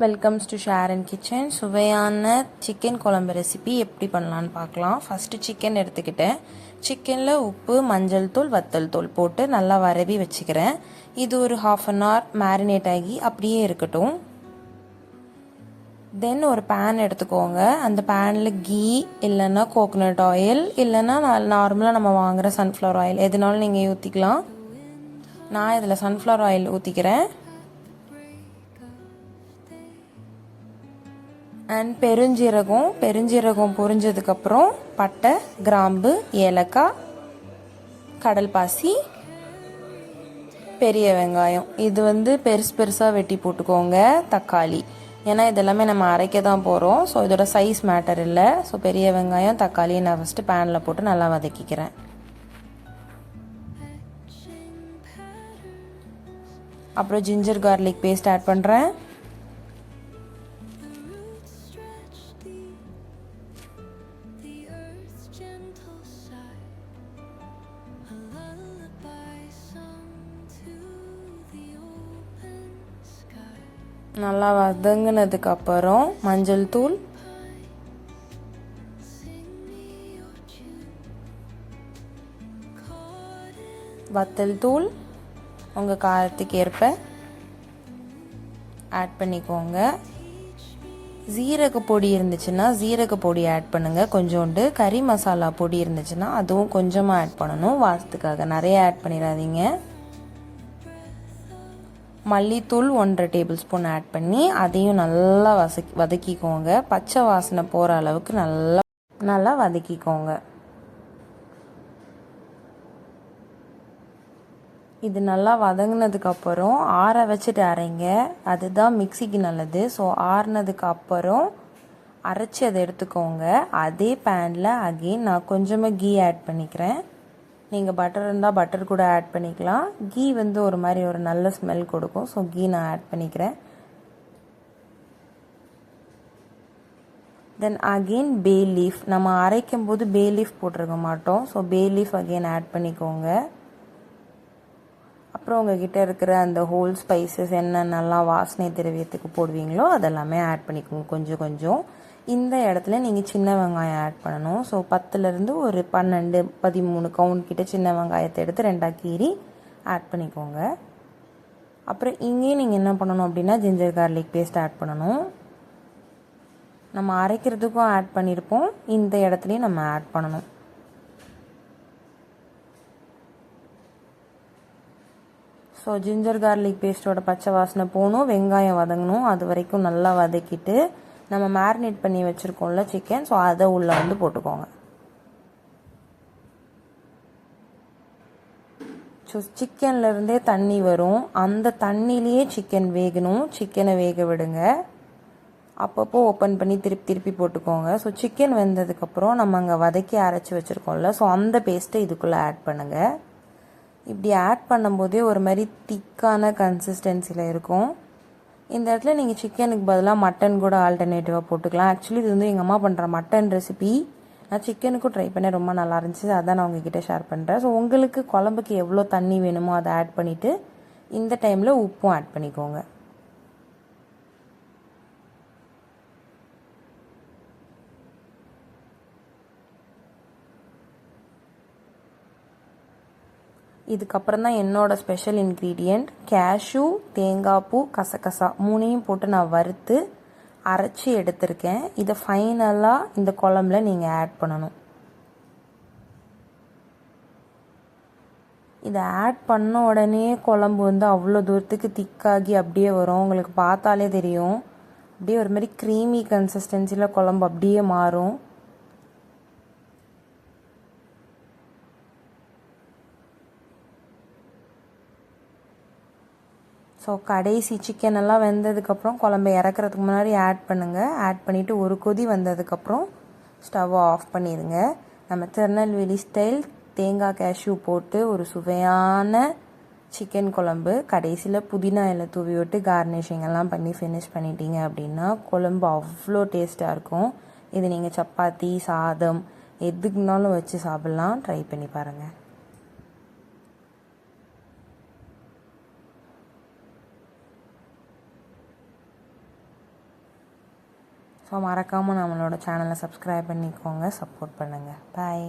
Welcomes to share and kitchen. சுவையான chicken குழம்பு recipe எப்படி பண்ணலான்னு பார்க்கலாம். ஃபஸ்ட்டு சிக்கன் எடுத்துக்கிட்டேன். சிக்கனில் உப்பு, மஞ்சள் தூள், வத்தல் தூள் போட்டு நல்லா வரவி வச்சுக்கிறேன். இது ஒரு 1/2 அன் ஹவர் மேரினேட் ஆகி அப்படியே இருக்கட்டும். தென் ஒரு பேன் எடுத்துக்கோங்க. அந்த பேனில் கீ இல்லைன்னா கோகோனட் ஆயில் இல்லைன்னா நார்மலாக நம்ம வாங்குகிற சன்ஃப்ளவர் ஆயில் எதுனாலும் நீங்கள் ஊற்றிக்கலாம். நான் இதில் சன்ஃப்ளவர் ஆயில் ஊற்றிக்கிறேன். அண்ட் பெருஞ்சீரகம் பொரிஞ்சதுக்கப்புறம் பட்டை, கிராம்பு, ஏலக்காய், கடல் பாசி, பெரிய வெங்காயம். இது பெருசாக வெட்டி போட்டுக்கோங்க. தக்காளி, ஏன்னா இதெல்லாமே நம்ம அரைக்க தான் போகிறோம். ஸோ இதோட சைஸ் மேட்டர் இல்லை. ஸோ பெரிய வெங்காயம், தக்காளியை நான் ஃபஸ்ட்டு பேனில் போட்டு நல்லா வதக்கிக்கிறேன். அப்புறம் ஜிஞ்சர் கார்லிக் பேஸ்ட் ஆட் பண்ணுறேன். நல்லா வதங்கினதுக்கப்புறம் மஞ்சள் தூள், வத்தல் தூள் உங்கள் காரத்துக்கு ஏற்ப ஆட் பண்ணிக்கோங்க. ஜீரக பொடி இருந்துச்சுன்னா ஜீரக பொடி ஆட் பண்ணுங்கள். கொஞ்சோண்டு கறி மசாலா பொடி இருந்துச்சுன்னா அதுவும் கொஞ்சமாக ஆட் பண்ணணும், வாசத்துக்காக. நிறைய ஆட் பண்ணிடாதீங்க. மல்லித்தூள் 1.5 டேபிள் ஸ்பூன் ஆட் பண்ணி அதையும் நல்லா வதக்கிக்கோங்க. பச்சை வாசனை போகிற அளவுக்கு நல்லா வதக்கிக்கோங்க. இது நல்லா வதங்கினதுக்கப்புறம் ஆற வச்சுட்டு அரைங்க. அதுதான் மிக்சிக்கு நல்லது. ஸோ ஆறுனதுக்கு அப்புறம் அரைச்சி அதை எடுத்துக்கோங்க. அதே பேனில் அகெயின் நான் கொஞ்சமாக கீ ஆட் பண்ணிக்கிறேன். நீங்கள் பட்டர் இருந்தால் பட்டர் கூட ஆட் பண்ணிக்கலாம். கீ ஒரு மாதிரி ஒரு நல்ல ஸ்மெல் கொடுக்கும். ஸோ கீ நான் ஆட் பண்ணிக்கிறேன். Then again bay leaf. நம்ம அரைக்கும் போது பே லீஃப் போட்டிருக்க மாட்டோம். So bay leaf again add பண்ணிக்கோங்க. அப்புறம் உங்ககிட்ட இருக்கிற அந்த ஹோல் ஸ்பைசஸ் என்னென்னலாம் வாசனை திரவியத்துக்கு போடுவீங்களோ அதெல்லாமே ஆட் பண்ணிக்கோங்க கொஞ்சம் கொஞ்சம். இந்த இடத்துல நீங்கள் சின்ன வெங்காயம் ஆட் பண்ணணும். ஸோ 10லேருந்து ஒரு 12, 13 கவுண்ட் கிட்ட சின்ன வெங்காயத்தை எடுத்து 2ஆக கீறி ஆட் பண்ணிக்கோங்க. அப்புறம் இங்கேயும் நீங்கள் என்ன பண்ணணும் அப்படின்னா ஜிஞ்சர் கார்லிக் பேஸ்ட் ஆட் பண்ணணும். நம்ம அரைக்கிறதுக்கும் ஆட் பண்ணியிருப்போம், இந்த இடத்துலையும் நம்ம ஆட் பண்ணணும். ஸோ ஜிஞ்சர் கார்லிக் பேஸ்ட்டோட பச்சை வாசனை போகணும், வெங்காயம் வதங்கணும். அது வரைக்கும் நல்லா வதக்கிட்டு நம்ம மேரினேட் பண்ணி வச்சுருக்கோம்ல சிக்கன், ஸோ அதை உள்ளே போட்டுக்கோங்க. ஸோ சிக்கன்லேருந்தே தண்ணி வரும். அந்த தண்ணியிலேயே சிக்கன் வேகணும். சிக்கனை வேக விடுங்க. அப்பப்போ ஓப்பன் பண்ணி திருப்பி போட்டுக்கோங்க. ஸோ சிக்கன் வெந்ததுக்கப்புறம் நம்ம அங்கே வதக்கி அரைச்சி வச்சுருக்கோம்ல, ஸோ அந்த பேஸ்ட்டை இதுக்குள்ளே ஆட் பண்ணுங்கள். இப்படி ஆட் பண்ணும்போதே ஒரு மாதிரி திக்கான கன்சிஸ்டன்சியில் இருக்கும். இந்த இடத்துல நீங்கள் சிக்கனுக்கு பதிலாக மட்டன் கூட ஆல்டர்னேட்டிவாக போட்டுக்கலாம். ஆக்சுவலி இது எங்கள் அம்மா பண்ணுற மட்டன் ரெசிபி. நான் சிக்கனுக்கும் ட்ரை பண்ணேன், ரொம்ப நல்லா இருந்துச்சு. அதான் நான் உங்ககிட்ட ஷேர் பண்ணுறேன். ஸோ உங்களுக்கு குழம்புக்கு எவ்வளோ தண்ணி வேணுமோ அதை ஆட் பண்ணிவிட்டு இந்த டைமில் உப்பும் ஆட் பண்ணிக்கோங்க. இதுக்கப்புறம் தான் என்னோடய ஸ்பெஷல் இன்க்ரீடியண்ட் கேஷ்யூ, தேங்காய் பூ, கசகசா 3ஐயும் போட்டு நான் வறுத்து அரைச்சி எடுத்திருக்கேன். இதை ஃபைனலாக இந்த குழம்புல நீங்கள் ஆட் பண்ணணும். இதை ஆட் பண்ண உடனே குழம்பு அவ்வளோ தூரத்துக்கு திக்காகி அப்படியே வரும். உங்களுக்கு பார்த்தாலே தெரியும். அப்படியே ஒரு மாதிரி க்ரீமி கன்சிஸ்டன்சியில் குழம்பு அப்படியே மாறும். ஸோ கடைசி சிக்கன் எல்லாம் வெந்ததுக்கப்புறம் குழம்பு இறக்குறதுக்கு முன்னாடி ஆட் பண்ணுங்கள். ஆட் பண்ணிவிட்டு ஒரு கொதி வந்ததுக்கப்புறம் ஸ்டவ்வை ஆஃப் பண்ணிடுங்க. நம்ம திருநெல்வேலி ஸ்டைல் தேங்காய் கேஷ்யூ போட்டு ஒரு சுவையான சிக்கன் குழம்பு கடைசியில் புதினா இலை தூவி விட்டு கார்னிஷிங் எல்லாம் பண்ணி ஃபினிஷ் பண்ணிட்டீங்க அப்படின்னா குழம்பு அவ்வளோ டேஸ்ட்டாக இருக்கும். இது நீங்கள் சப்பாத்தி, சாதம் எதுக்குனாலும் வச்சு சாப்பிட்லாம். ட்ரை பண்ணி பாருங்கள். ஸோ மறக்காமல் நம்மளோட சேனலை சப்ஸ்கிரைப் பண்ணிக்கோங்க, சப்போர்ட் பண்ணுங்கள். பாய்.